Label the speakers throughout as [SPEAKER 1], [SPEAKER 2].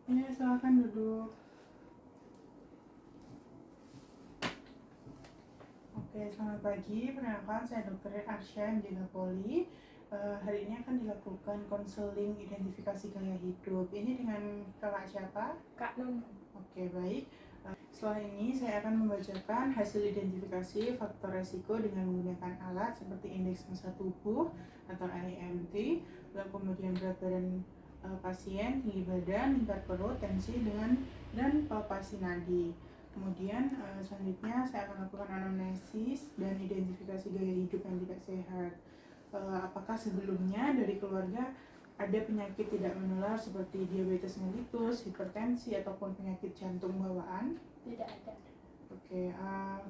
[SPEAKER 1] Ya, silakan duduk. Oke, selamat pagi. Perkenalkan, saya Dr. Arsya Mjega Poli. Hari ini akan dilakukan konseling identifikasi gaya hidup. Ini dengan kakak siapa?
[SPEAKER 2] Kak Nun.
[SPEAKER 1] Oke, baik. Setelah ini saya akan membacakan hasil identifikasi faktor resiko dengan menggunakan alat seperti indeks massa tubuh atau IMT, lalu kemudian berat badan pasien, tinggi badan, tingkat perut, tensi dan palpasi nadi. Kemudian selanjutnya saya akan lakukan anamnesis dan identifikasi gaya hidup yang tidak sehat. Apakah sebelumnya dari keluarga ada penyakit tidak menular seperti diabetes mellitus, hipertensi, ataupun penyakit jantung bawaan?
[SPEAKER 2] Tidak ada.
[SPEAKER 1] Oke,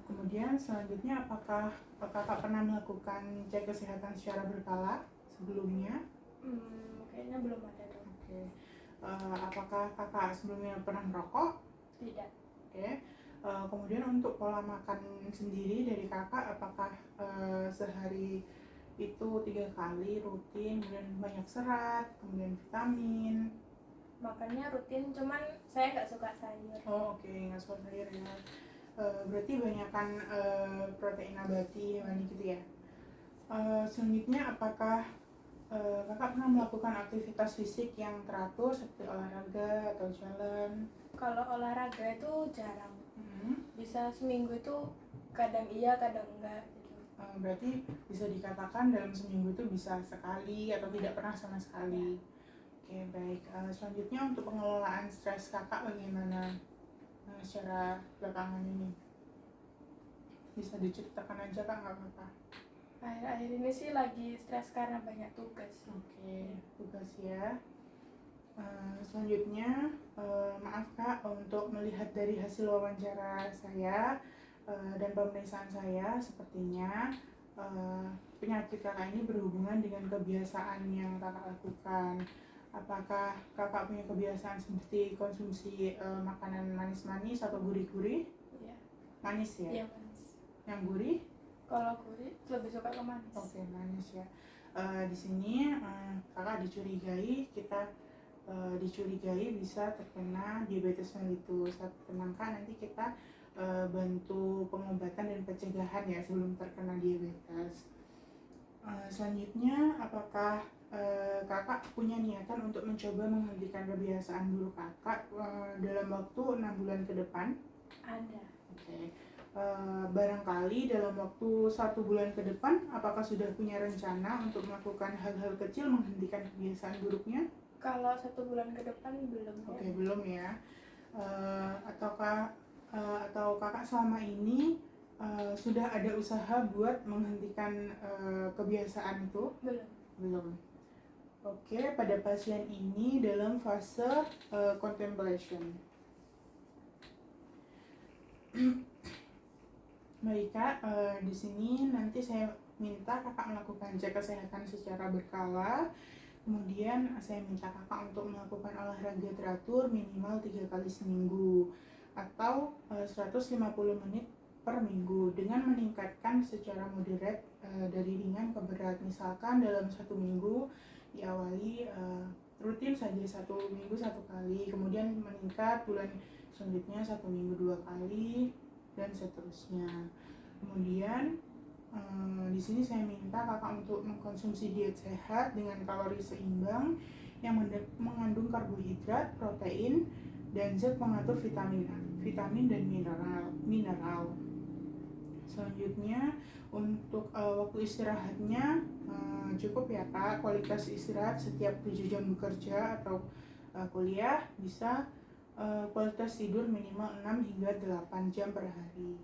[SPEAKER 1] kemudian selanjutnya apakah kakak pernah melakukan cek kesehatan secara berkala sebelumnya?
[SPEAKER 2] Kayaknya belum ada dong.
[SPEAKER 1] Oke, apakah kakak sebelumnya pernah merokok?
[SPEAKER 2] Tidak.
[SPEAKER 1] Oke, kemudian untuk pola makan sendiri dari kakak, apakah sehari itu 3 kali rutin, kemudian banyak serat, kemudian vitamin?
[SPEAKER 2] Makannya rutin, cuman saya nggak suka sayur.
[SPEAKER 1] Oh oke, nggak suka sayur ya. Berarti banyakkan protein nabati hewani gitu ya. Selanjutnya apakah kakak pernah melakukan aktivitas fisik yang teratur seperti olahraga atau jalan?
[SPEAKER 2] Kalau olahraga itu jarang.
[SPEAKER 1] Hmm.
[SPEAKER 2] Bisa seminggu itu kadang iya, kadang enggak gitu.
[SPEAKER 1] Berarti bisa dikatakan dalam seminggu itu bisa sekali atau tidak pernah sama sekali. Oke, baik. Selanjutnya untuk pengelolaan stres kakak bagaimana secara belakangan ini? Bisa diceritakan aja kak, nggak apa-apa.
[SPEAKER 2] Akhir-akhir ini sih lagi stres karena banyak tugas.
[SPEAKER 1] Oke, tugas ya. Selanjutnya, maaf kak untuk melihat dari hasil wawancara saya dan pemeriksaan saya, sepertinya penyakit kakak ini berhubungan dengan kebiasaan yang kakak lakukan. Apakah kakak punya kebiasaan seperti konsumsi makanan manis-manis atau gurih-gurih?
[SPEAKER 2] Iya.
[SPEAKER 1] Manis ya?
[SPEAKER 2] Iya, manis.
[SPEAKER 1] Yang gurih?
[SPEAKER 2] Kalau gurih lebih suka ke manis.
[SPEAKER 1] Oke, manis ya. Di sini kakak dicurigai bisa terkena diabetes mellitus. Tapi tenangkan, nanti kita bantu pengobatan dan pencegahan ya sebelum terkena diabetes. Selanjutnya, apakah kakak punya niatan untuk mencoba menghentikan kebiasaan buruk kakak dalam waktu 6 bulan ke depan?
[SPEAKER 2] Ada.
[SPEAKER 1] Oke. Barangkali dalam waktu 1 bulan ke depan, apakah sudah punya rencana untuk melakukan hal-hal kecil menghentikan kebiasaan buruknya?
[SPEAKER 2] Kalau 1 bulan ke depan belum.
[SPEAKER 1] Oke, belum ya. Atau kakak selama ini sudah ada usaha buat menghentikan kebiasaan itu? Belum. Oke, pada pasien ini dalam fase contemplation. Baik kak, di sini nanti saya minta kakak melakukan cek kesehatan secara berkala. Kemudian saya minta kakak untuk melakukan olahraga teratur minimal 3 kali seminggu atau 150 menit per minggu dengan meningkatkan secara moderat dari ringan ke berat. Misalkan dalam 1 minggu diawali rutin saja 1 minggu 1 kali, kemudian meningkat bulan selanjutnya 1 minggu 2 kali dan seterusnya. Kemudian di sini saya minta kakak untuk mengkonsumsi diet sehat dengan kalori seimbang yang mengandung karbohidrat, protein, dan zat pengatur vitamin dan mineral. Selanjutnya untuk waktu istirahatnya cukup ya kak. Kualitas istirahat setiap 7 jam bekerja atau kuliah bisa kualitas tidur minimal 6 hingga 8 jam per hari.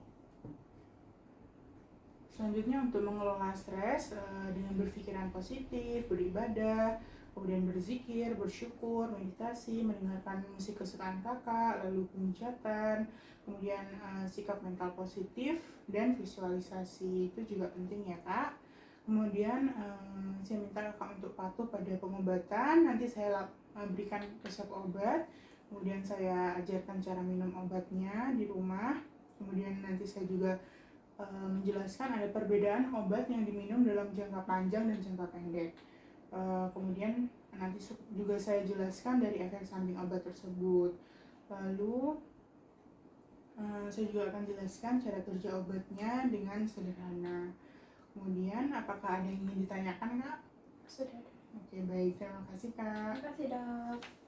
[SPEAKER 1] Selanjutnya untuk mengelola stres dengan berpikiran positif, beribadah, kemudian berzikir, bersyukur, meditasi, mendengarkan musik kesukaan kakak, lalu pemujatan, kemudian sikap mental positif dan visualisasi itu juga penting ya kak. Kemudian saya minta kakak untuk patuh pada pengobatan. Nanti saya berikan resep obat, kemudian saya ajarkan cara minum obatnya di rumah. Kemudian nanti saya juga menjelaskan ada perbedaan obat yang diminum dalam jangka panjang dan jangka pendek. Kemudian nanti juga saya jelaskan dari efek samping obat tersebut. Lalu saya juga akan jelaskan cara kerja obatnya dengan sederhana. Kemudian apakah ada yang ingin ditanyakan, Kak?
[SPEAKER 2] Sudah.
[SPEAKER 1] Oke, baik. Terima kasih, Kak.
[SPEAKER 2] Terima kasih, Dok.